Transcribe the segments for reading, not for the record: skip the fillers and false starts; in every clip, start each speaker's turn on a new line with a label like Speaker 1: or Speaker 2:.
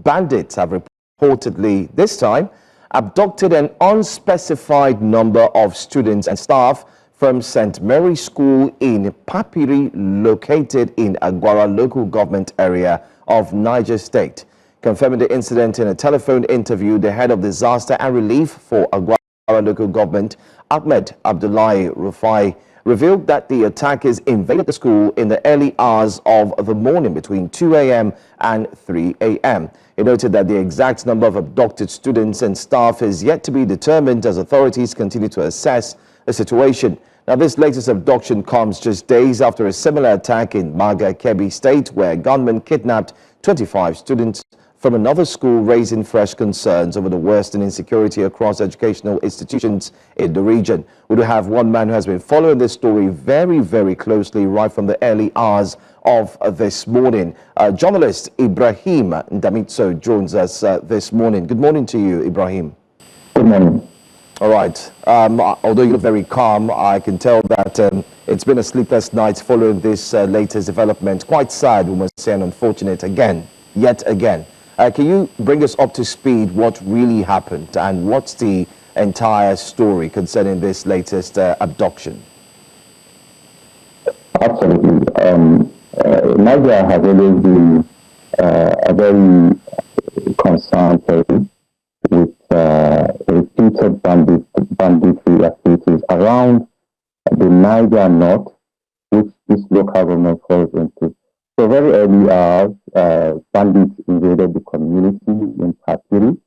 Speaker 1: bandits have reportedly, this time, abducted an unspecified number of students and staff from St. Mary's School in Papiri, located in Agwarra local government area of Niger State. Confirming the incident in a telephone interview, the head of disaster and relief for Agwarra local government, Ahmed Abdullahi Rufai, revealed that the attackers invaded the school in the early hours of the morning between 2 a.m. and 3 a.m. He noted that the exact number of abducted students and staff is yet to be determined as authorities continue to assess the situation. Now, this latest abduction comes just days after a similar attack in Maga, Kebbi State, where gunmen kidnapped 25 students from another school, raising fresh concerns over the worsening insecurity across educational institutions in the region. We do have one man who has been following this story very, very closely right from the early hours of this morning. Journalist Ibrahim Ndamitso joins us this morning. Good morning to you, Ibrahim.
Speaker 2: Good morning.
Speaker 1: All right. Although you look very calm, I can tell that it's been a sleepless night following this latest development. Quite sad, we must say, and unfortunate yet again. Can you bring us up to speed what really happened and what's the entire story concerning this latest abduction?
Speaker 2: Absolutely. Niger has always been a very concerned place with repeated banditry activities around the Niger North, which this local government falls into. So very early hours, bandits invaded the community in Papiri.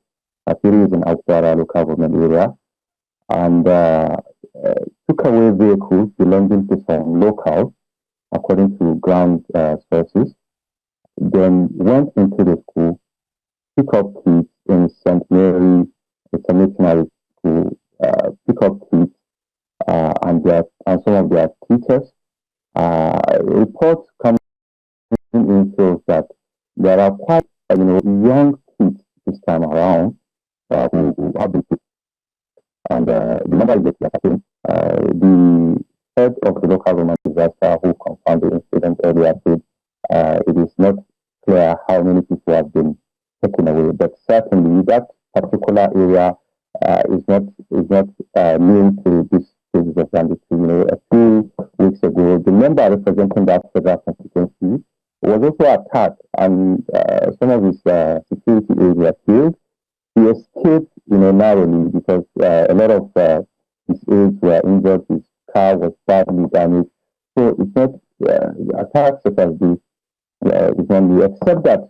Speaker 2: Papiri is an Agwarra local government area, and took away vehicles belonging to some locals, according to ground sources. Then went into the school, pick up kids in St. Mary, it's a missionary school, pick up kids and some of their teachers. Reports come in shows that there are quite young kids this time around who have been picked. And the number is getting the head of the local government disaster who confirmed the incident earlier said it is not clear how many people have been taken away, but certainly that particular area is not linked to this cases of banditry. A few weeks ago, the member representing that federal constituency was also attacked, and some of his security aides were killed. He escaped, narrowly because a lot of his aides were injured. His car was badly damaged. So it's not attacks such as this is only, except that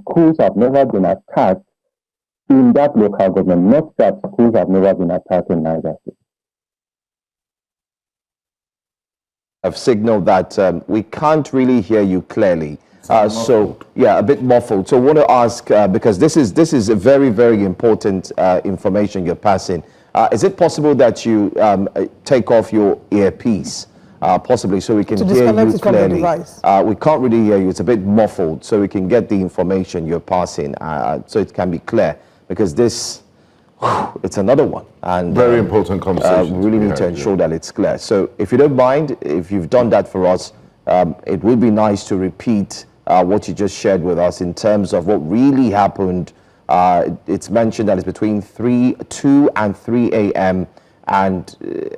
Speaker 2: schools have never been attacked in that local government. Not that schools have never been attacked in Niger State.
Speaker 1: I've signaled that we can't really hear you clearly. So yeah, a bit muffled. So I want to ask, because this is a very, very important information you're passing. Is it possible that you take off your earpiece, possibly, so we can hear you clearly? We can't really hear you. It's a bit muffled, so we can get the information you're passing, so it can be clear. Because this, it's another one, and
Speaker 3: very important conversation.
Speaker 1: We really need to ensure that it's clear. So if you don't mind, if you've done that for us, it would be nice to repeat what you just shared with us in terms of what really happened. It's mentioned that it's between 2 and 3 a.m. and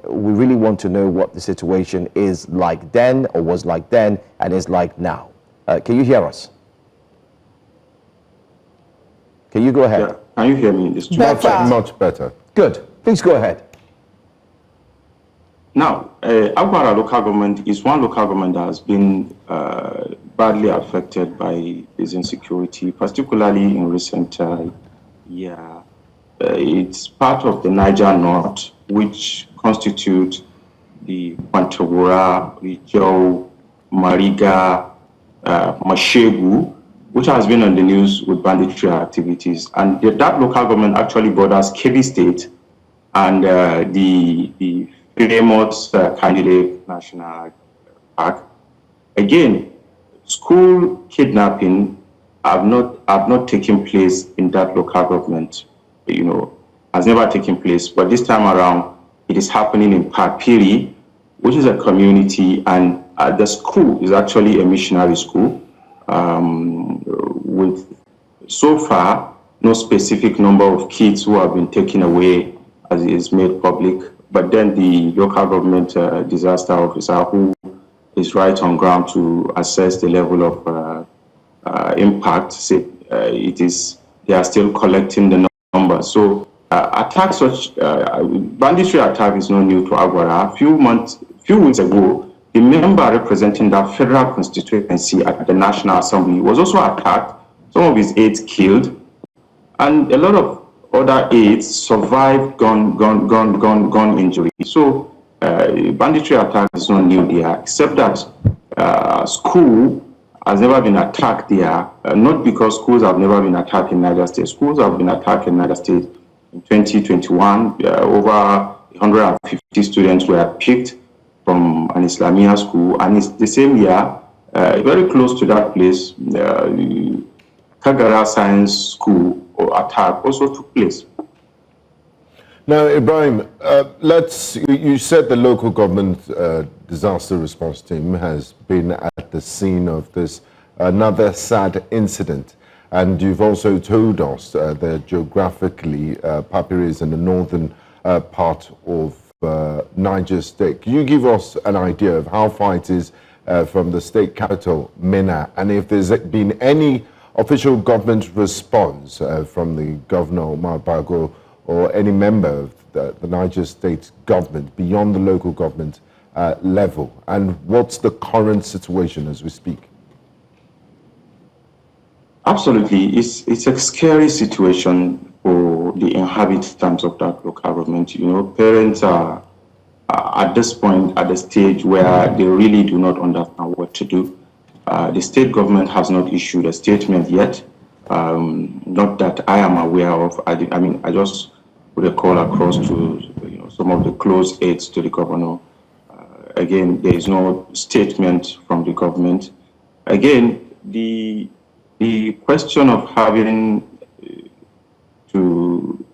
Speaker 1: we really want to know what the situation is like then, or was like then, and is like now. Can you hear us? Can you go ahead?
Speaker 4: Yeah. Can you hear me?
Speaker 3: Much better.
Speaker 1: Good. Please go ahead.
Speaker 4: Now, Agwarra local government is one local government that has been badly affected by this insecurity, particularly in recent years. It's part of the Niger North, which constitutes the Kwantagora, Rijau, Mariga, Mashegu, which has been on the news with banditry activities. And that local government actually borders Kebbi State and the famous candidate National Park. Again, school kidnapping have not taken place in that local government. Has never taken place. But this time around, it is happening in Papiri, which is a community, and the school is actually a missionary school with so far, no specific number of kids who have been taken away as is made public. But then the local government disaster officer who is right on ground to assess the level of impact, say they are still collecting the numbers. So attacks such banditry attack is not new to Agwarra. Few weeks ago, the member representing that federal constituency at the National Assembly was also attacked. Some of his aides killed, and a lot of other aides survived gun injury. So banditry attack is not new there, except that school has never been attacked there, not because schools have never been attacked in Niger State. Schools have been attacked in Niger State in 2021. Over 150 students were picked from an Islamia school, and it's the same year, very close to that place, Kagara Science School attack also took place.
Speaker 3: Now, Ibrahim, you said the local government disaster response team has been at the scene of this another sad incident, and you've also told us that geographically Papiri is in the northern part of Niger State. Can you give us an idea of how far it is from the state capital, Minna, and if there's been any official government response from the governor, Omar Bago, or any member of the Niger State government beyond the local government level? And what's the current situation as we speak? Absolutely.
Speaker 4: It's a scary situation for the inhabitants of that local government. You know, parents are at this point at the stage where they really do not understand what to do. The state government has not issued a statement yet, not that I am aware of. I just put a call across to some of the close aides to the governor. Again, there is no statement from the government. Again, the question of having to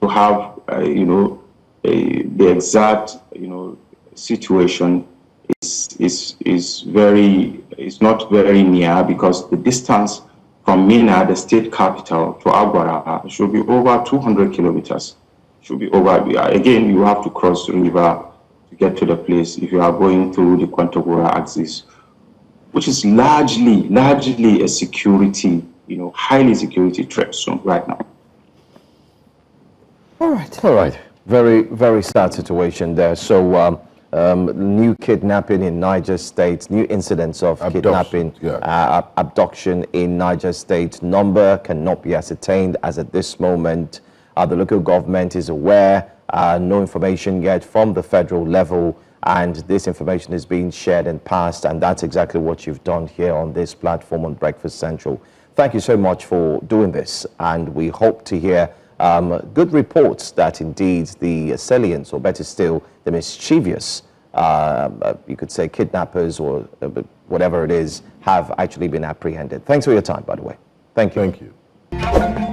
Speaker 4: have the exact situation is not very near, because the distance from Minna, the state capital, to Agwarra should be over 200 kilometers. Should be over. Again, you have to cross the river to get to the place if you are going through the Kwantagora axis, which is largely a security, highly security threat zone right now.
Speaker 1: All right. Very, very sad situation there. So, new kidnapping in Niger State, new incidents of kidnapping, abduction in Niger State. Number cannot be ascertained as at this moment. The local government is aware, no information yet from the federal level, and this information is being shared and passed, and that's exactly what you've done here on this platform on Breakfast Central. Thank you so much for doing this, and we hope to hear good reports that indeed the assailants, or better still, the mischievous, you could say kidnappers or whatever it is, have actually been apprehended. Thanks for your time, by the way. Thank you.
Speaker 3: Thank you.